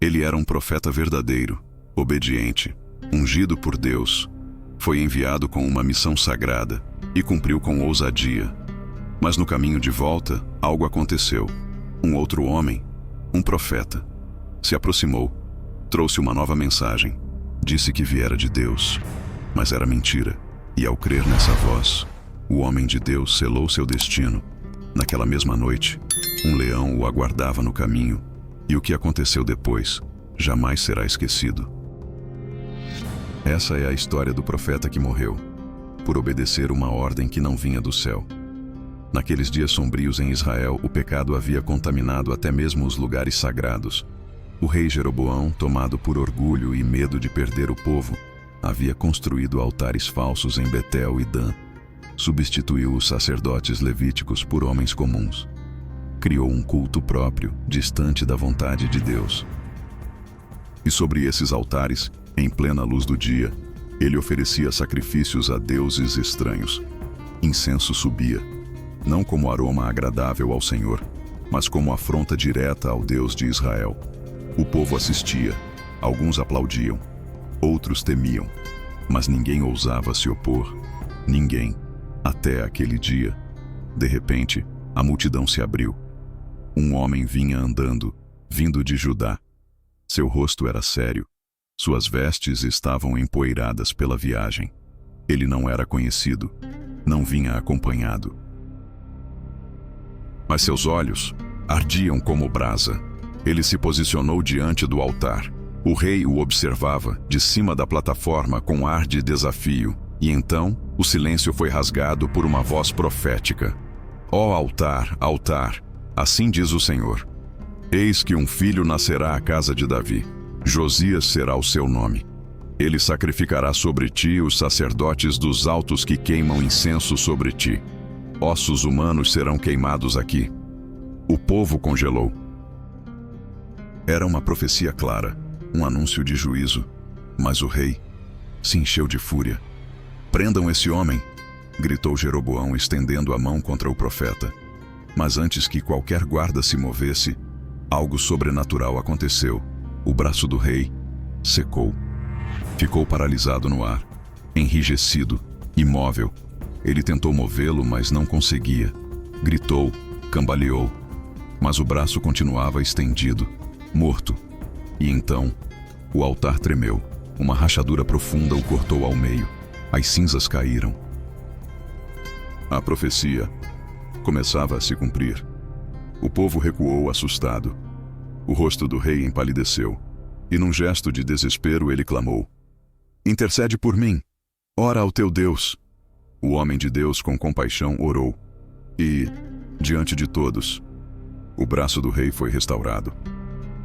Ele era um profeta verdadeiro, obediente, ungido por Deus. Foi enviado com uma missão sagrada e cumpriu com ousadia. Mas no caminho de volta, algo aconteceu. Um outro homem, um profeta, se aproximou, trouxe uma nova mensagem. Disse que viera de Deus, mas era mentira. E ao crer nessa voz, o homem de Deus selou seu destino. Naquela mesma noite, um leão o aguardava no caminho, e o que aconteceu depois jamais será esquecido. Essa é a história do profeta que morreu, por obedecer uma ordem que não vinha do céu. Naqueles dias sombrios em Israel, o pecado havia contaminado até mesmo os lugares sagrados. O rei Jeroboão, tomado por orgulho e medo de perder o povo, havia construído altares falsos em Betel e Dan. Substituiu os sacerdotes levíticos por homens comuns. Criou um culto próprio, distante da vontade de Deus. E sobre esses altares, em plena luz do dia, ele oferecia sacrifícios a deuses estranhos. Incenso subia, não como aroma agradável ao Senhor, mas como afronta direta ao Deus de Israel. O povo assistia, alguns aplaudiam, outros temiam, mas ninguém ousava se opor, ninguém, até aquele dia. De repente, a multidão se abriu. Um homem vinha andando, vindo de Judá. Seu rosto era sério, suas vestes estavam empoeiradas pela viagem. Ele não era conhecido, não vinha acompanhado. Mas seus olhos ardiam como brasa. Ele se posicionou diante do altar. O rei o observava de cima da plataforma com ar de desafio. E então, o silêncio foi rasgado por uma voz profética. Ó altar, altar, assim diz o Senhor. Eis que um filho nascerá à casa de Davi. Josias será o seu nome. Ele sacrificará sobre ti os sacerdotes dos altos que queimam incenso sobre ti. Ossos humanos serão queimados aqui. O povo congelou. Era uma profecia clara, um anúncio de juízo, mas o rei se encheu de fúria. Prendam esse homem, gritou Jeroboão, estendendo a mão contra o profeta. Mas antes que qualquer guarda se movesse, algo sobrenatural aconteceu. O braço do rei secou. Ficou paralisado no ar, enrijecido, imóvel. Ele tentou movê-lo, mas não conseguia. Gritou, cambaleou, mas o braço continuava estendido, morto. E então, o altar tremeu. Uma rachadura profunda o cortou ao meio. As cinzas caíram. A profecia começava a se cumprir. O povo recuou assustado. O rosto do rei empalideceu, e num gesto de desespero ele clamou: intercede por mim, ora ao teu Deus. O homem de Deus com compaixão orou, e, diante de todos, o braço do rei foi restaurado.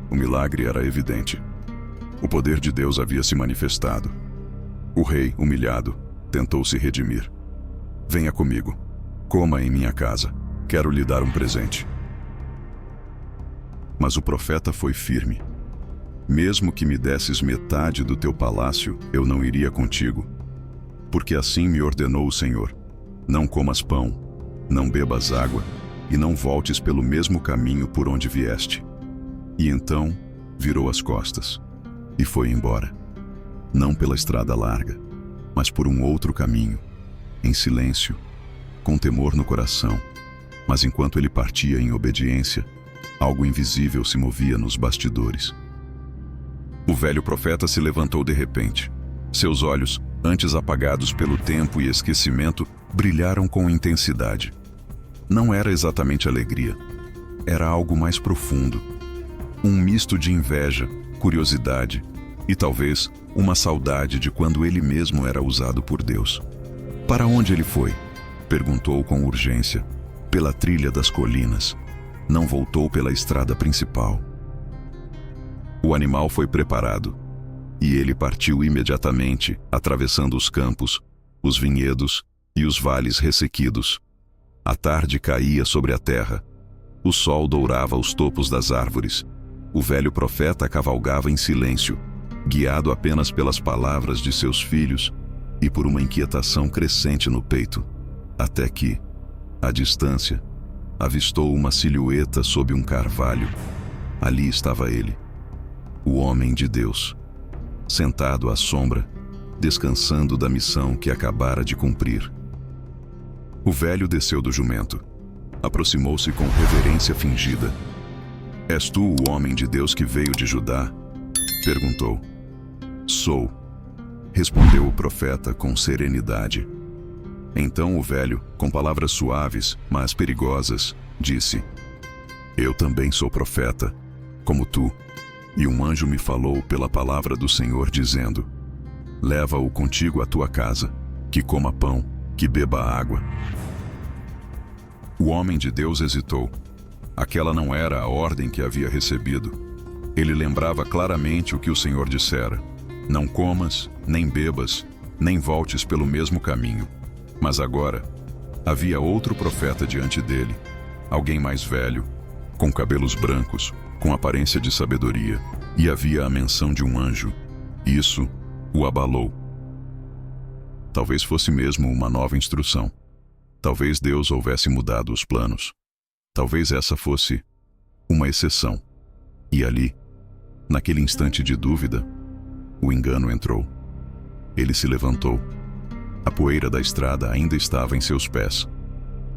O milagre era evidente. O poder de Deus havia se manifestado. O rei, humilhado, tentou se redimir. Venha comigo, coma em minha casa, quero lhe dar um presente. Mas o profeta foi firme. Mesmo que me desses metade do teu palácio, eu não iria contigo. Porque assim me ordenou o Senhor: não comas pão, não bebas água, e não voltes pelo mesmo caminho por onde vieste. E então virou as costas e foi embora. Não pela estrada larga, mas por um outro caminho, em silêncio, com temor no coração. Mas enquanto ele partia em obediência, algo invisível se movia nos bastidores. O velho profeta se levantou de repente. Seus olhos, antes apagados pelo tempo e esquecimento, brilharam com intensidade. Não era exatamente alegria. Era algo mais profundo. Um misto de inveja, curiosidade e talvez uma saudade de quando ele mesmo era usado por Deus. Para onde ele foi? Perguntou com urgência. Pela trilha das colinas. Não voltou pela estrada principal. O animal foi preparado, e ele partiu imediatamente, atravessando os campos, os vinhedos e os vales ressequidos. A tarde caía sobre a terra. O sol dourava os topos das árvores. O velho profeta cavalgava em silêncio, guiado apenas pelas palavras de seus filhos e por uma inquietação crescente no peito, até que, à distância, avistou uma silhueta sob um carvalho. Ali estava ele. o homem de Deus, sentado à sombra, descansando da missão que acabara de cumprir. O velho desceu do jumento, aproximou-se com reverência fingida. És tu o homem de Deus que veio de Judá? Perguntou. Sou, respondeu o profeta com serenidade. Então o velho, com palavras suaves, mas perigosas, disse: Eu também sou profeta, como tu, e um anjo me falou pela palavra do Senhor, dizendo: Leva-o contigo à tua casa, que coma pão, que beba água. O homem de Deus hesitou. Aquela não era a ordem que havia recebido. Ele lembrava claramente o que o Senhor dissera: Não comas, nem bebas, nem voltes pelo mesmo caminho. Mas agora, havia outro profeta diante dele, alguém mais velho, com cabelos brancos, com aparência de sabedoria, e havia a menção de um anjo. Isso o abalou. Talvez fosse mesmo uma nova instrução. Talvez Deus houvesse mudado os planos. Talvez essa fosse uma exceção. E ali, naquele instante de dúvida, o engano entrou. Ele se levantou. A poeira da estrada ainda estava em seus pés,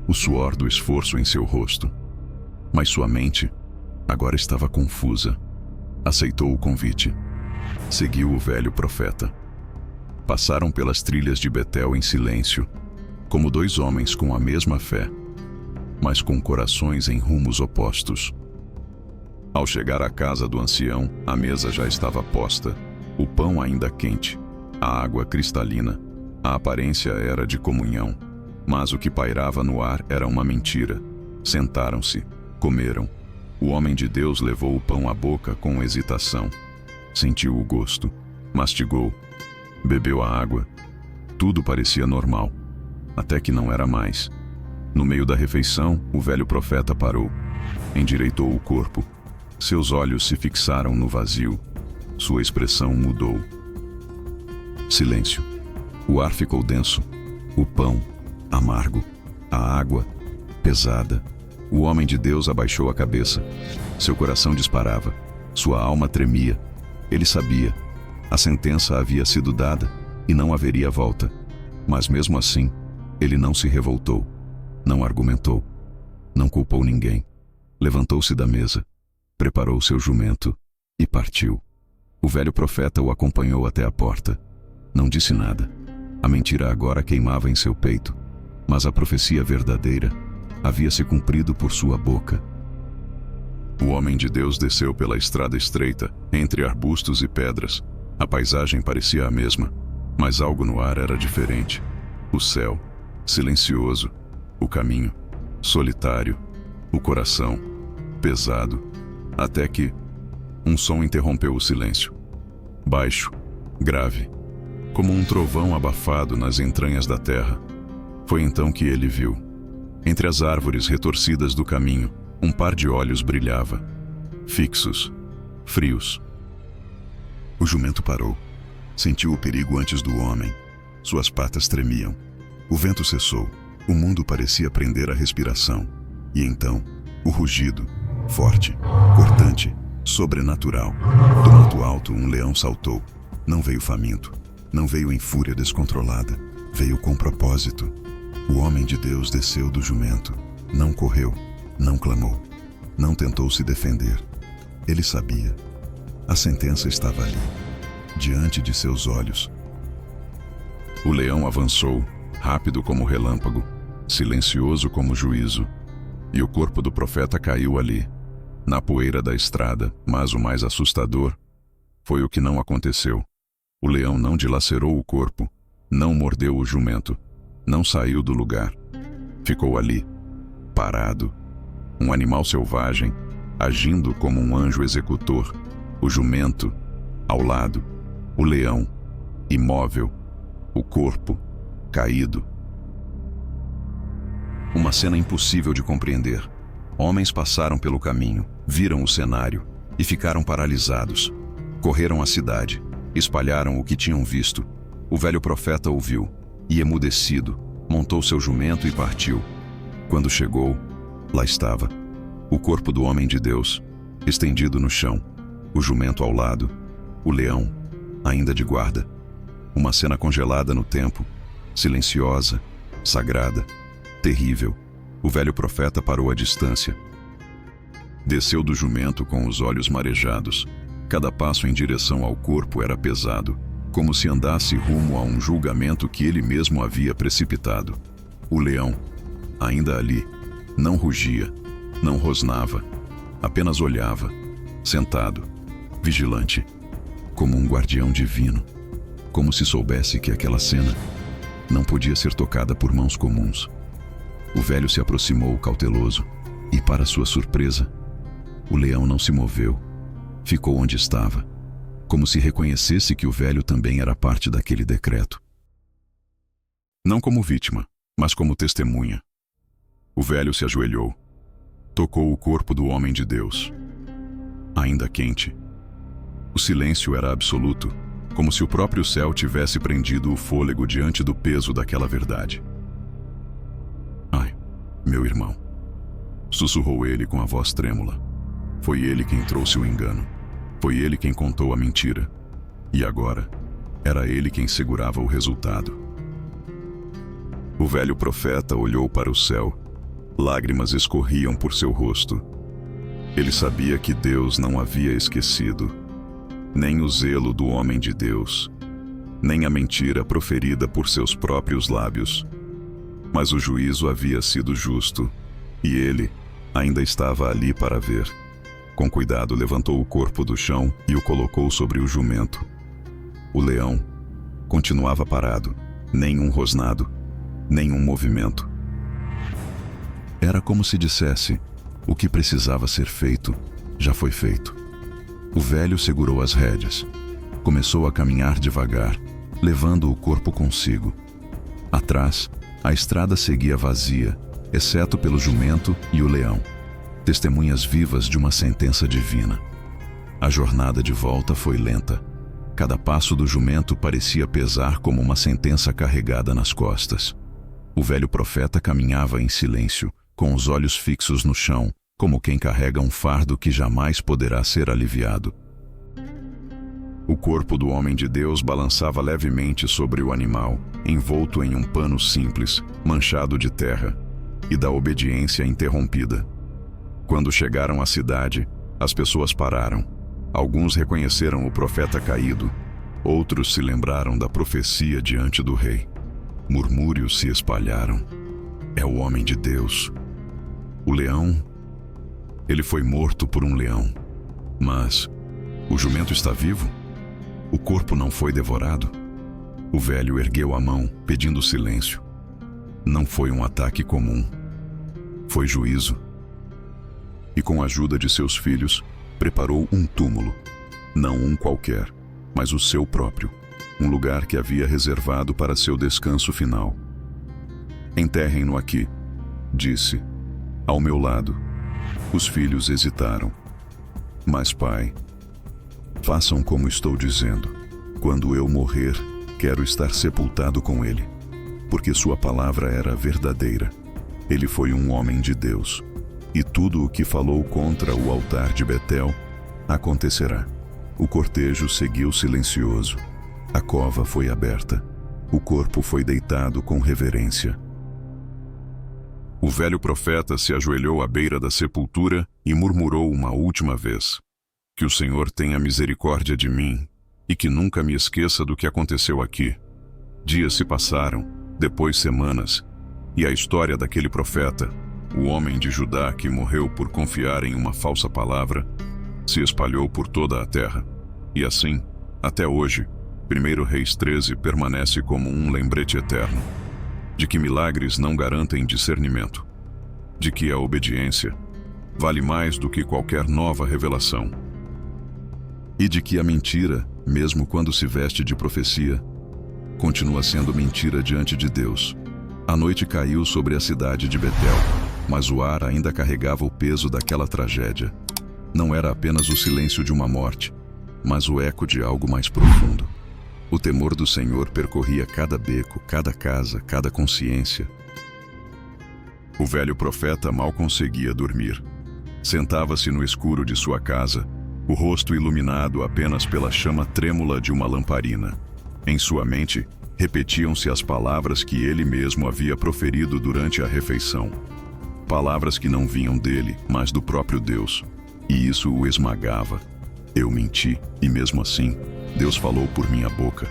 o suor do esforço em seu rosto. Mas sua mente agora estava confusa. Aceitou o convite. Seguiu o velho profeta. Passaram pelas trilhas de Betel em silêncio, como dois homens com a mesma fé, mas com corações em rumos opostos. Ao chegar à casa do ancião, a mesa já estava posta, o pão ainda quente, a água cristalina. A aparência era de comunhão, mas o que pairava no ar era uma mentira. Sentaram-se, comeram. O homem de Deus levou o pão à boca com hesitação. Sentiu o gosto, mastigou, bebeu a água. Tudo parecia normal, até que não era mais. No meio da refeição, o velho profeta parou, endireitou o corpo. Seus olhos se fixaram no vazio. Sua expressão mudou. Silêncio. O ar ficou denso. O pão, amargo. A água, pesada. O homem de Deus abaixou a cabeça. Seu coração disparava. Sua alma tremia. Ele sabia. A sentença havia sido dada e não haveria volta. Mas mesmo assim, ele não se revoltou. Não argumentou. Não culpou ninguém. Levantou-se da mesa. Preparou seu jumento e partiu. O velho profeta o acompanhou até a porta. Não disse nada. A mentira agora queimava em seu peito, mas a profecia verdadeira havia se cumprido por sua boca. O homem de Deus desceu pela estrada estreita, entre arbustos e pedras. A paisagem parecia a mesma, mas algo no ar era diferente. O céu, silencioso. O caminho, solitário. O coração, pesado. Até que um som interrompeu o silêncio. Baixo, grave, como um trovão abafado nas entranhas da terra. Foi então que ele viu. Entre as árvores retorcidas do caminho, um par de olhos brilhava, fixos, frios. O jumento parou. Sentiu o perigo antes do homem. Suas patas tremiam. O vento cessou. O mundo parecia prender a respiração. E então, o rugido, forte, cortante, sobrenatural. Do mato alto, um leão saltou. Não veio faminto. Não veio em fúria descontrolada. Veio com propósito. O homem de Deus desceu do jumento. Não correu. Não clamou. Não tentou se defender. Ele sabia. A sentença estava ali, diante de seus olhos. O leão avançou, rápido como relâmpago, silencioso como juízo. E o corpo do profeta caiu ali, na poeira da estrada, mas o mais assustador foi o que não aconteceu. O leão não dilacerou o corpo, não mordeu o jumento, não saiu do lugar. Ficou ali, parado, um animal selvagem, agindo como um anjo executor. O jumento, ao lado, o leão, imóvel, o corpo, caído. Uma cena impossível de compreender. Homens passaram pelo caminho, viram o cenário e ficaram paralisados. Correram à cidade, espalharam o que tinham visto. O velho profeta ouviu e, emudecido, montou seu jumento e partiu. Quando chegou, lá estava o corpo do homem de Deus, estendido no chão, O jumento ao lado, o leão, ainda de guarda. Uma cena congelada no tempo, silenciosa, sagrada, terrível. O velho profeta parou à distância. Desceu do jumento com os olhos marejados. Cada passo em direção ao corpo era pesado, como se andasse rumo a um julgamento que ele mesmo havia precipitado. O leão, ainda ali, não rugia, não rosnava, apenas olhava, sentado, vigilante, como um guardião divino, como se soubesse que aquela cena não podia ser tocada por mãos comuns. O velho se aproximou cauteloso e, para sua surpresa, o leão não se moveu, ficou onde estava, como se reconhecesse que o velho também era parte daquele decreto. Não como vítima, mas como testemunha. O velho se ajoelhou, tocou o corpo do homem de Deus, ainda quente. O silêncio era absoluto, como se o próprio céu tivesse prendido o fôlego diante do peso daquela verdade. Ai, meu irmão, sussurrou ele com a voz trêmula. Foi ele quem trouxe o engano. Foi ele quem contou a mentira. E agora, era ele quem segurava o resultado. O velho profeta olhou para o céu. Lágrimas escorriam por seu rosto. Ele sabia que Deus não havia esquecido, nem o zelo do homem de Deus, nem a mentira proferida por seus próprios lábios. Mas o juízo havia sido justo, e ele ainda estava ali para ver. Com cuidado levantou o corpo do chão e o colocou sobre o jumento. O leão continuava parado, nenhum rosnado, nenhum movimento. Era como se dissesse: o que precisava ser feito, já foi feito. O velho segurou as rédeas. Começou a caminhar devagar, levando o corpo consigo. Atrás, a estrada seguia vazia, exceto pelo jumento e o leão, testemunhas vivas de uma sentença divina. A jornada de volta foi lenta. Cada passo do jumento parecia pesar como uma sentença carregada nas costas. O velho profeta caminhava em silêncio, com os olhos fixos no chão, como quem carrega um fardo que jamais poderá ser aliviado. O corpo do homem de Deus balançava levemente sobre o animal, envolto em um pano simples, manchado de terra, e da obediência interrompida. Quando chegaram à cidade, as pessoas pararam. Alguns reconheceram o profeta caído, outros se lembraram da profecia diante do rei. Murmúrios se espalharam. É o homem de Deus. O leão, ele foi morto por um leão. Mas o jumento está vivo? O corpo não foi devorado? O velho ergueu a mão, pedindo silêncio. Não foi um ataque comum. Foi juízo. E com a ajuda de seus filhos, preparou um túmulo. Não um qualquer, mas o seu próprio. Um lugar que havia reservado para seu descanso final. Enterrem-no aqui, disse, ao meu lado. Os filhos hesitaram. Mas, pai, façam como estou dizendo. Quando eu morrer, quero estar sepultado com ele, porque sua palavra era verdadeira. Ele foi um homem de Deus, e tudo o que falou contra o altar de Betel acontecerá. O cortejo seguiu silencioso. A cova foi aberta. O corpo foi deitado com reverência. O velho profeta se ajoelhou à beira da sepultura e murmurou uma última vez: que o Senhor tenha misericórdia de mim e que nunca me esqueça do que aconteceu aqui. Dias se passaram, depois semanas, e a história daquele profeta, o homem de Judá que morreu por confiar em uma falsa palavra, se espalhou por toda a terra. E assim, até hoje, 1 Reis 13 permanece como um lembrete eterno, de que milagres não garantem discernimento, de que a obediência vale mais do que qualquer nova revelação, e de que a mentira, mesmo quando se veste de profecia, continua sendo mentira diante de Deus. A noite caiu sobre a cidade de Betel, mas o ar ainda carregava o peso daquela tragédia. Não era apenas o silêncio de uma morte, mas o eco de algo mais profundo. O temor do Senhor percorria cada beco, cada casa, cada consciência. O velho profeta mal conseguia dormir. Sentava-se no escuro de sua casa, o rosto iluminado apenas pela chama trêmula de uma lamparina. Em sua mente, repetiam-se as palavras que ele mesmo havia proferido durante a refeição. Palavras que não vinham dele, mas do próprio Deus. E isso o esmagava. Eu menti, e mesmo assim, Deus falou por minha boca.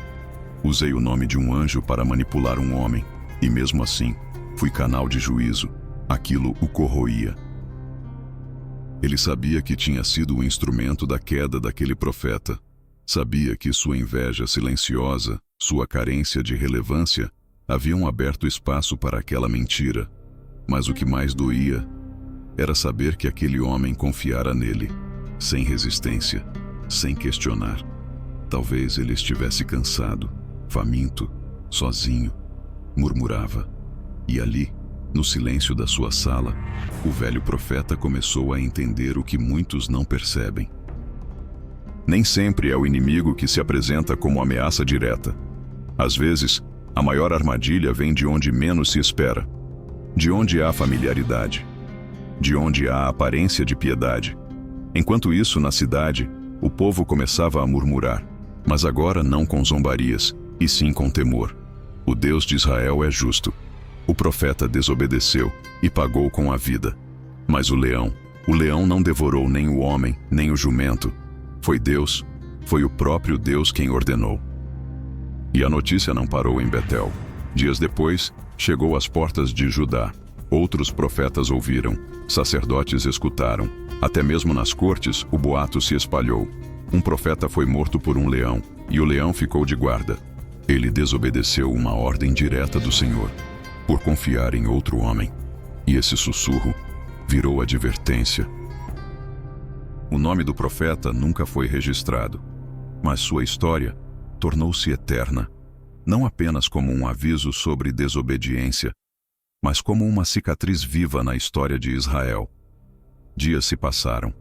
Usei o nome de um anjo para manipular um homem, e mesmo assim, fui canal de juízo. Aquilo o corroía. Ele sabia que tinha sido o instrumento da queda daquele profeta. Sabia que sua inveja silenciosa, sua carência de relevância, haviam aberto espaço para aquela mentira. Mas o que mais doía era saber que aquele homem confiara nele, sem resistência, sem questionar. Talvez ele estivesse cansado, faminto, sozinho, murmurava. E ali, no silêncio da sua sala, o velho profeta começou a entender o que muitos não percebem. Nem sempre é o inimigo que se apresenta como ameaça direta. Às vezes, a maior armadilha vem de onde menos se espera, de onde há familiaridade, de onde há aparência de piedade. Enquanto isso, na cidade, o povo começava a murmurar, mas agora não com zombarias, e sim com temor. O Deus de Israel é justo. O profeta desobedeceu e pagou com a vida. Mas o leão não devorou nem o homem, nem o jumento. Foi Deus, foi o próprio Deus quem ordenou. E a notícia não parou em Betel. Dias depois, chegou às portas de Judá. Outros profetas ouviram, sacerdotes escutaram. Até mesmo nas cortes, o boato se espalhou. Um profeta foi morto por um leão, e o leão ficou de guarda. Ele desobedeceu uma ordem direta do Senhor, por confiar em outro homem. E esse sussurro virou advertência. O nome do profeta nunca foi registrado, mas sua história tornou-se eterna, não apenas como um aviso sobre desobediência, mas como uma cicatriz viva na história de Israel. Dias se passaram,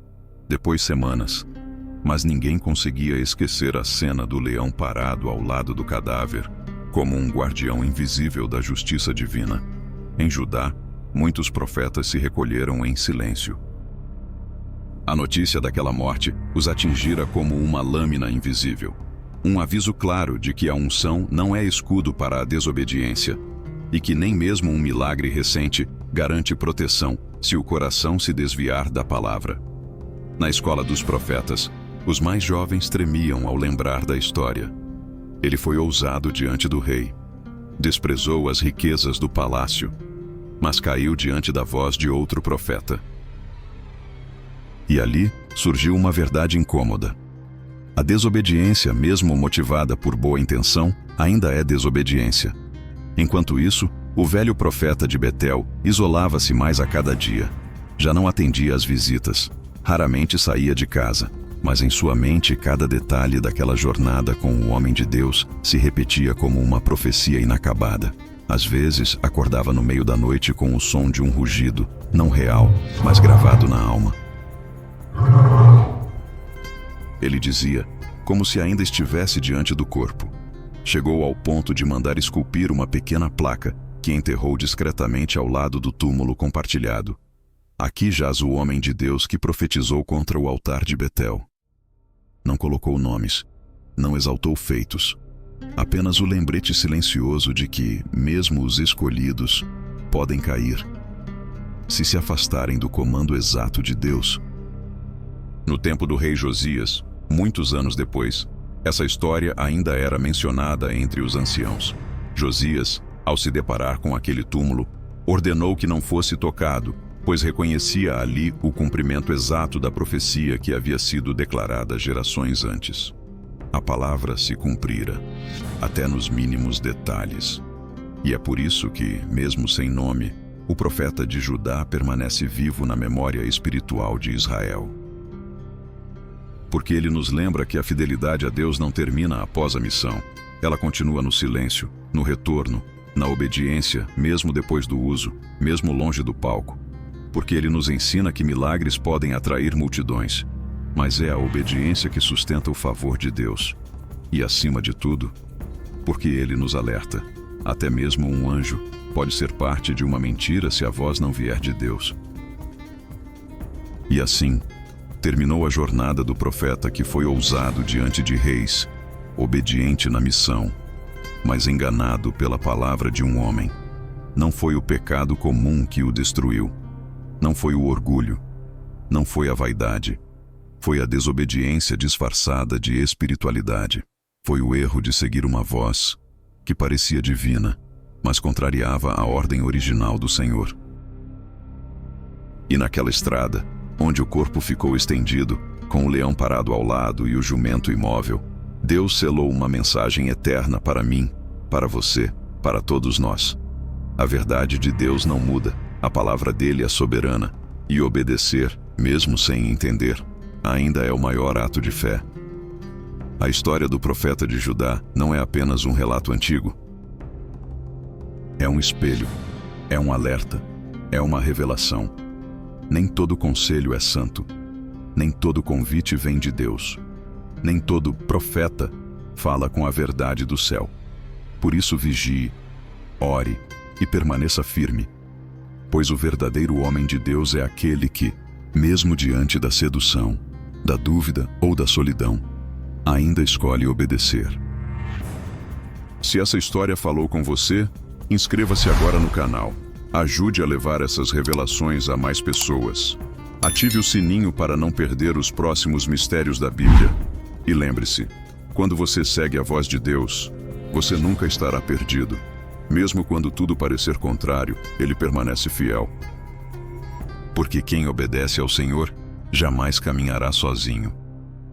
depois semanas, mas ninguém conseguia esquecer a cena do leão parado ao lado do cadáver, como um guardião invisível da justiça divina. Em Judá, muitos profetas se recolheram em silêncio. A notícia daquela morte os atingira como uma lâmina invisível. Um aviso claro de que a unção não é escudo para a desobediência, e que nem mesmo um milagre recente garante proteção se o coração se desviar da palavra. Na escola dos profetas, os mais jovens tremiam ao lembrar da história. Ele foi ousado diante do rei. Desprezou as riquezas do palácio, mas caiu diante da voz de outro profeta. E ali surgiu uma verdade incômoda. A desobediência, mesmo motivada por boa intenção, ainda é desobediência. Enquanto isso, o velho profeta de Betel isolava-se mais a cada dia. Já não atendia às visitas, raramente saía de casa. Mas em sua mente cada detalhe daquela jornada com o homem de Deus se repetia como uma profecia inacabada. Às vezes, acordava no meio da noite com o som de um rugido, não real, mas gravado na alma. Ele dizia, como se ainda estivesse diante do corpo. Chegou ao ponto de mandar esculpir uma pequena placa que enterrou discretamente ao lado do túmulo compartilhado. Aqui jaz o homem de Deus que profetizou contra o altar de Betel. Não colocou nomes, não exaltou feitos, apenas o lembrete silencioso de que, mesmo os escolhidos, podem cair, se afastarem do comando exato de Deus. No tempo do rei Josias, muitos anos depois, essa história ainda era mencionada entre os anciãos. Josias, ao se deparar com aquele túmulo, ordenou que não fosse tocado, pois reconhecia ali o cumprimento exato da profecia que havia sido declarada gerações antes. A palavra se cumprira, até nos mínimos detalhes. E é por isso que, mesmo sem nome, o profeta de Judá permanece vivo na memória espiritual de Israel. Porque ele nos lembra que a fidelidade a Deus não termina após a missão. Ela continua no silêncio, no retorno, na obediência, mesmo depois do uso, mesmo longe do palco. Porque ele nos ensina que milagres podem atrair multidões, mas é a obediência que sustenta o favor de Deus. E acima de tudo, porque ele nos alerta, até mesmo um anjo pode ser parte de uma mentira se a voz não vier de Deus. E assim, Terminou a jornada do profeta que foi ousado diante de reis, obediente na missão, mas enganado pela palavra de um homem. Não foi o pecado comum que o destruiu. Não foi o orgulho. Não foi a vaidade. Foi a desobediência disfarçada de espiritualidade. Foi o erro de seguir uma voz que parecia divina, mas contrariava a ordem original do Senhor. E naquela estrada, onde o corpo ficou estendido, com o leão parado ao lado e o jumento imóvel, Deus selou uma mensagem eterna para mim, para você, para todos nós. A verdade de Deus não muda, a palavra dele é soberana, e obedecer, mesmo sem entender, ainda é o maior ato de fé. A história do profeta de Judá não é apenas um relato antigo. É um espelho, é um alerta, é uma revelação. Nem todo conselho é santo, nem todo convite vem de Deus, nem todo profeta fala com a verdade do céu. Por isso vigie, ore e permaneça firme, pois o verdadeiro homem de Deus é aquele que, mesmo diante da sedução, da dúvida ou da solidão, ainda escolhe obedecer. Se essa história falou com você, inscreva-se agora no canal. Ajude a levar essas revelações a mais pessoas. Ative o sininho para não perder os próximos mistérios da Bíblia. E lembre-se, quando você segue a voz de Deus, você nunca estará perdido. Mesmo quando tudo parecer contrário, ele permanece fiel. Porque quem obedece ao Senhor jamais caminhará sozinho.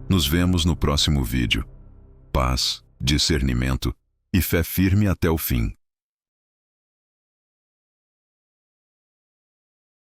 Nos vemos no próximo vídeo. Paz, discernimento e fé firme até o fim.